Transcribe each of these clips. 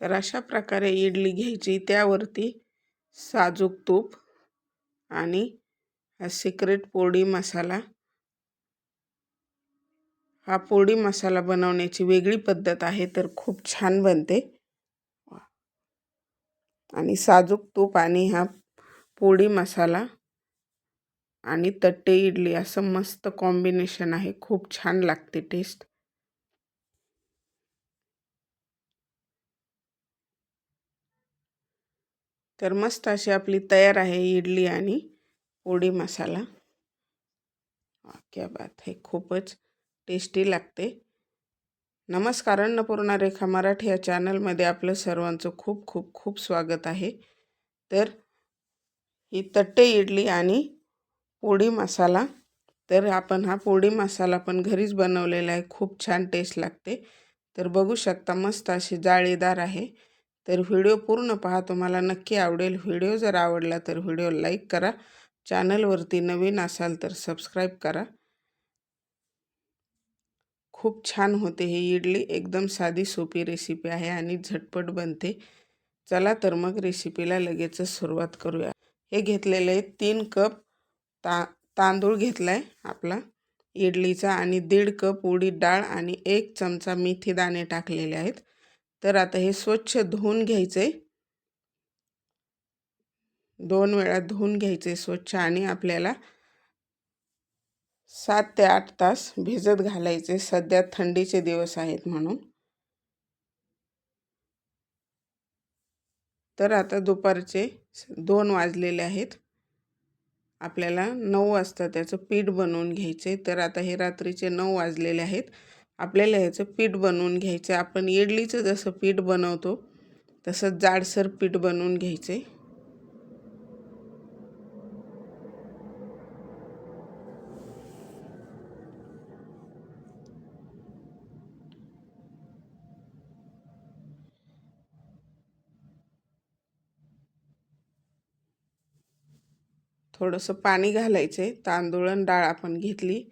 तर अशा प्रकारे इडली घ्यायची, त्यावरती साजूक तूप आणि हा सिक्रेट पोडी मसाला, हा पोडी मसाला बनवण्याची वेगळी पद्धत आहे, तर खूप छान बनते। आणि साजूक तूप आणि हा पोडी मसाला आणि तट्टे इडली असं मस्त कॉम्बिनेशन आहे, खूप छान लागते टेस्ट। तर मस्त अशी आपली तयार आहे इडली आणि पोडी मसाला। क्या बात है, खूपच टेस्टी लागते। नमस्कार, अन्नपूर्णा रेखा मराठी या चॅनलमध्ये आपलं सर्वांचं खूप खूप खूप स्वागत आहे। तर ही तट्टे इडली आणि पोडी मसाला, तर आपण हा पोडी मसाला पण घरीच बनवलेला आहे, खूप छान टेस्ट लागते। तर बघू शकता मस्त अशी जाळीदार आहे। तर व्हिडिओ पूर्ण पहा, तुम्हाला नक्की आवडेल। व्हिडिओ जर आवडला तर व्हिडिओ लाईक करा, चॅनलवरती नवीन असाल तर सबस्क्राईब करा। खूप छान होते ही इडली, एकदम साधी सोपी रेसिपी आहे आणि झटपट बनते। चला तर मग रेसिपीला लगेच सुरुवात करूया। हे घेतलेले 3 कप तांदूळ घेतलाय आपला इडलीचा आणि 1.5 कप उडीद डाळ आणि 1 चमचा मेथी दाणे टाकलेले आहेत। तर आता हे स्वच्छ धुवून घ्यायचे, 2 वेळा धुवून घ्यायचे स्वच्छ आणि आपल्याला 7 ते 8 तास भिजत घालायचे। सध्या थंडीचे दिवस आहेत म्हणून। तर आता दुपारचे 2 वाजलेले आहेत, आपल्याला 9 वाजता त्याचं पीठ बनवून घ्यायचे। तर आता हे रात्रीचे 9 वाजलेले आहेत, आपल्याला ह्याचं पीठ बनवून घ्यायचं। आपण इडलीचं जसं पीठ बनवतो तसं जाडसर पीठ बनवून घ्यायचे। थोडंसं पाणी घालायचे, तांदूळ आणि डाळ आपण घेतली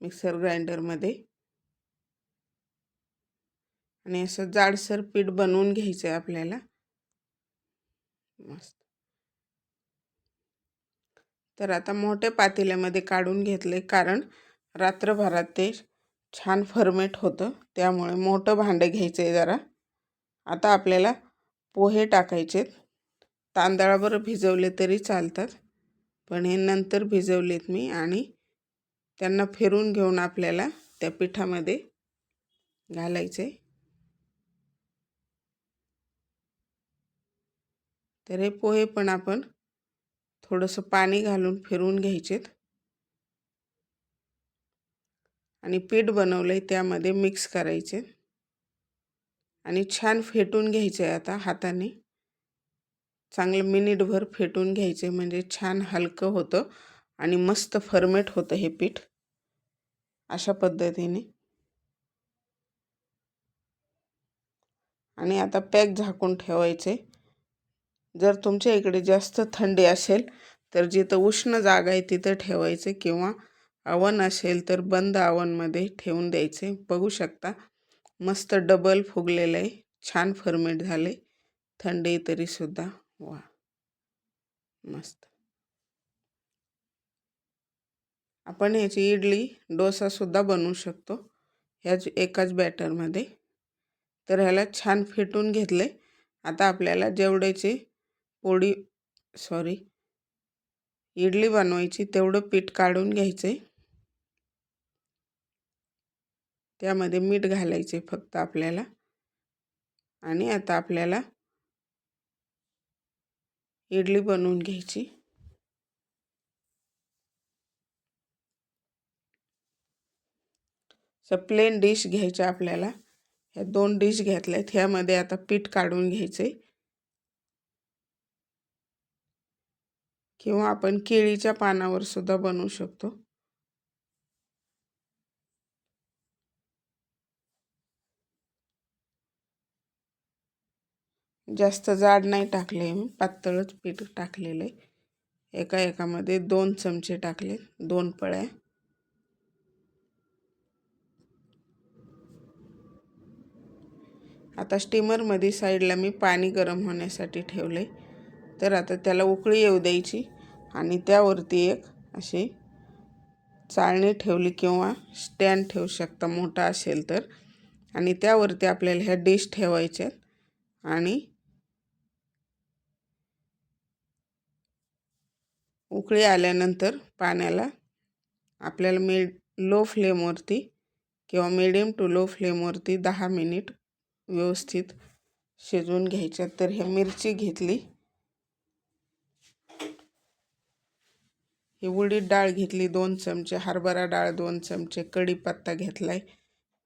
मिक्सर ग्राइंडरमध्ये आणि असं जाडसर पीठ बनवून घ्यायचं आहे आपल्याला मस्त। तर आता मोठ्या पातेल्यामध्ये काढून घेतले, कारण रात्रभरात ते छान फर्मेट होतं, त्यामुळे मोठं भांडं घ्यायचं आहे जरा। आता आपल्याला पोहे टाकायचे, तांदळावर भिजवले तरी चालतात, पण हे नंतर भिजवलेत मी आणि त्यांना फिरून घेऊन आपल्याला त्या पिठामध्ये घालायचे। तर हे पोहे पण आपण थोडंसं पाणी घालून फिरून घ्यायचेत आणि पीठ बनवलंय त्यामध्ये मिक्स करायचे आणि छान फेटून घ्यायचे। आता हाताने चांगलं मिनिटभर फेटून घ्यायचे, म्हणजे छान हलकं होतं आणि मस्त फर्मेट होतं हे पीठ अशा पद्धतीने। आणि आता पॅक झाकून ठेवायचे। जर तुमच्या इकडे जास्त थंडी असेल तर जिथं उष्ण जागा आहे तिथं ठेवायचे, किंवा अवन असेल तर बंद अवनमध्ये ठेवून द्यायचे। बघू शकता मस्त डबल फुगलेलं आहे, छान फर्मेट झाले, थंडी तरी सुद्धा वा मस्त। आपण याची इडली डोसा सुद्धा बनवू शकतो ह्याच एकाच बॅटरमध्ये। तर ह्याला छान फेटून घेतले। आता आपल्याला जेवढ्याची इडली बनवायची तेवढं पीठ काढून घ्यायचे, त्यामध्ये मीठ घालायचे फक्त आपल्याला। आणि आता आपल्याला इडली बनवून घ्यायची। प्लेन डिश घ्यायची आपल्याला, ह्या 2 डिश घेतल्यात, ह्यामध्ये आता पीठ काढून घ्यायचे, किंवा आपण केळीच्या पानावर सुद्धा बनवू शकतो। जास्त जाड नाही टाकले, मी पातळच पीठ टाकलेले। एकामध्ये 2 चमचे टाकले, 2 पळ्या। आता स्टीमरमध्ये साईडला मी पाणी गरम होण्यासाठी ठेवले. तर आता त्याला उकळी येऊ द्यायची आणि त्यावरती एक अशी चाळणी ठेवली किंवा स्टँड ठेवू शकता मोठा असेल तर. आणि त्यावरती आपल्याला ह्या डिश ठेवायच्या आणि उकळी आल्यानंतर पाण्याला आपल्याला लो फ्लेमवरती किंवा मीडियम टू लो फ्लेमवरती 10 मिनिट व्यवस्थित शिजवून घ्यायच्या. तर हे मिरची घेतली, ही उडीद डाळ घेतली 2 चमचे, हरभरा डाळ 2 चमचे, कढीपत्ता घेतलाय,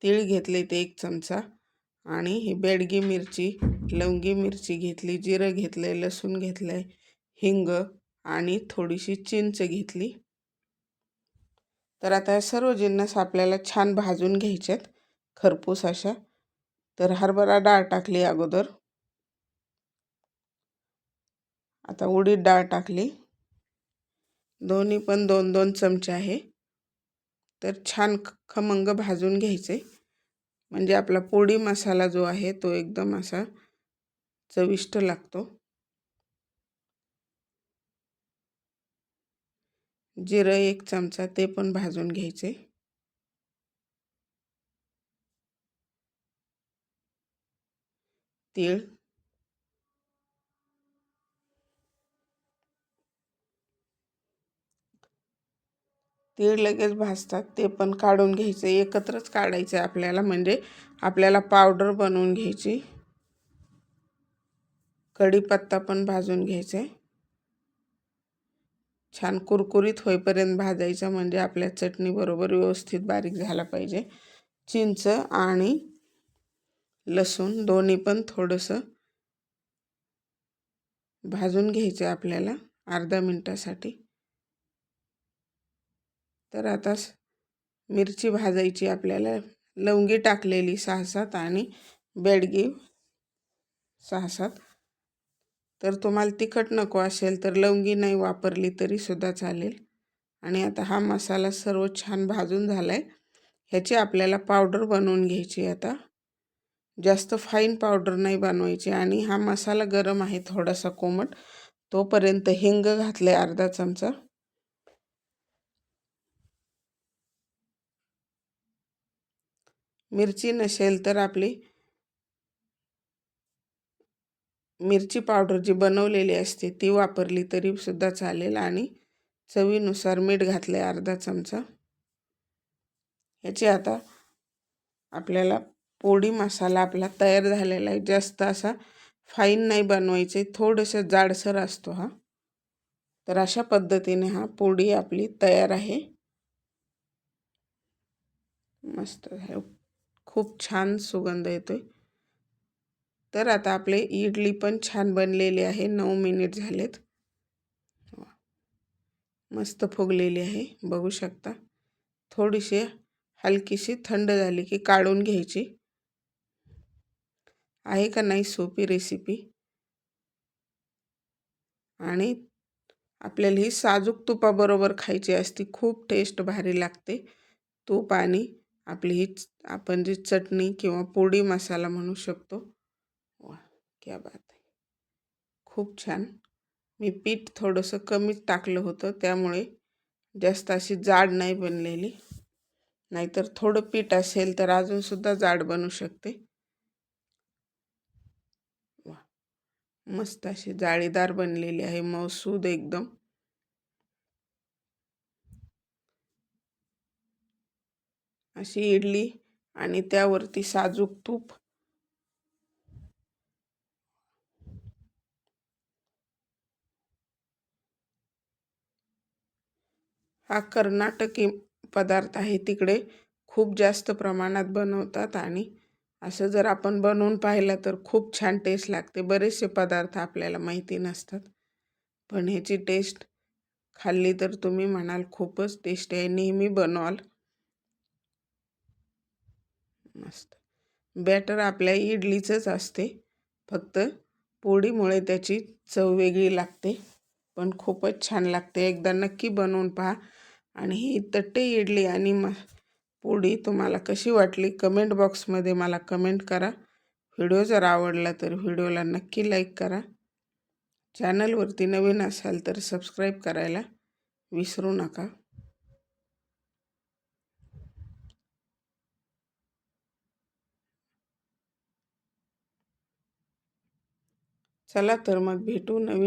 तीळ घेतले ते 1 चमचा आणि ही बेडगी मिरची, लवंगी मिरची घेतली, जिरं घेतलंय, लसूण घेतलंय, हिंग आणि थोडीशी चिंच घेतली. तर आता हे सर्व जिन्नस आपल्याला छान भाजून घ्यायच्यात खरपूस अशा. तर हरभरा डाळ टाकली अगोदर, आता उडीद डाळ टाकली, दोन्ही पण 2-2 चमचे आहे. तर छान खमंग भाजून घ्यायचे म्हणजे आपला पोळी मसाला जो आहे तो एकदम असा चविष्ट लागतो. जिरं 1 चमचा ते पण भाजून घ्यायचे. तीळ, तीळ लगेच भाजतात ते पण काढून घ्यायचे, एकत्रच काढायचे आपल्याला म्हणजे आपल्याला पावडर बनवून घ्यायची. कढीपत्ता पण भाजून घ्यायचा, छान कुरकुरीत होईपर्यंत भाजायचा म्हणजे आपल्या चटणी बरोबर व्यवस्थित बारीक झाला पाहिजे. चिंच आणि लसूण दोन्ही पण थोडंसं भाजून घ्यायचं आपल्याला अर्धा मिनिटासाठी. तर आता मिरची भाजायची आपल्याला, लवंगी टाकलेली 6-7 आणि बेडगी 6-7. तर तुम्हाला तिखट नको असेल तर लवंगी नाही वापरली तरी सुद्धा चालेल. आणि आता हा मसाला सर्व छान भाजून झालाय, ह्याची आपल्याला पावडर बनवून घ्यायची. आता जास्त फाईन पावडर नाही बनवायची. आणि हा मसाला गरम आहे थोडासा कोमट, तोपर्यंत हिंग घातले अर्धा चमचा, मिरची नसेल तर आपली मिरची पावडर जी बनवलेली असते ती वापरली तरी सुद्धा चालेल. आणि चवीनुसार मीठ घातले अर्धा चमचा. याची आता आपल्याला पोळी मसाला आपला तयार झालेला आहे. जास्त असा फाईन नाही बनवायचे, थोडंसं जाडसर असतो हा. तर अशा पद्धतीने हा पोळी आपली तयार आहे. मस्त आहे, खूप छान सुगंध येतोय. तर आता आपले इडली पण छान बनलेली आहे. 9 मिनिट झालेत, मस्त फुगलेली आहे बघू शकता. थोडीशी हलकीशी थंड झाली की काढून घ्यायची. आहे का नाही सोपी रेसिपी. आणि आपल्याला ही साजूक तुपाबरोबर खायची असती, खूप टेस्ट भारी लागते. तूप आणि आपली ही आपण जी चटणी किंवा पोळी मसाला म्हणू शकतो. वा क्या बात आहे, खूप छान. मी पीठ थोडंसं कमीच टाकलं होतं त्यामुळे जास्त अशी जाड नाही बनलेली, नाहीतर थोडं पीठ असेल तर अजूनसुद्धा जाड बनू शकते. वा मस्त अशी जाळीदार बनलेली आहे, मऊसूद एकदम. अशी इडली आणि त्यावरती साजूक तूप. हा कर्नाटकी पदार्थ आहे, तिकडे खूप जास्त प्रमाणात बनवतात. आणि असं जर आपण बनवून पाहिलं तर खूप छान टेस्ट लागते. बरेचसे पदार्थ आपल्याला माहिती नसतात, पण ह्याची टेस्ट खाल्ली तर तुम्ही म्हणाल खूपच टेस्टी आहे, नेहमी बनवाल. मस्त. बॅटर आपल्या इडलीचंच असते, फक्त पोळीमुळे त्याची चव वेगळी लागते, पण खूपच छान लागते. एकदा नक्की बनवून पहा. आणि ही तट्टे इडली आणि पोळी तुम्हाला कशी वाटली कमेंट बॉक्समध्ये मला कमेंट करा. व्हिडिओ जर आवडला तर व्हिडिओला नक्की लाईक करा. चॅनलवरती नवीन असाल तर सबस्क्राईब करायला विसरू नका. चला तर मग भेटू नवीन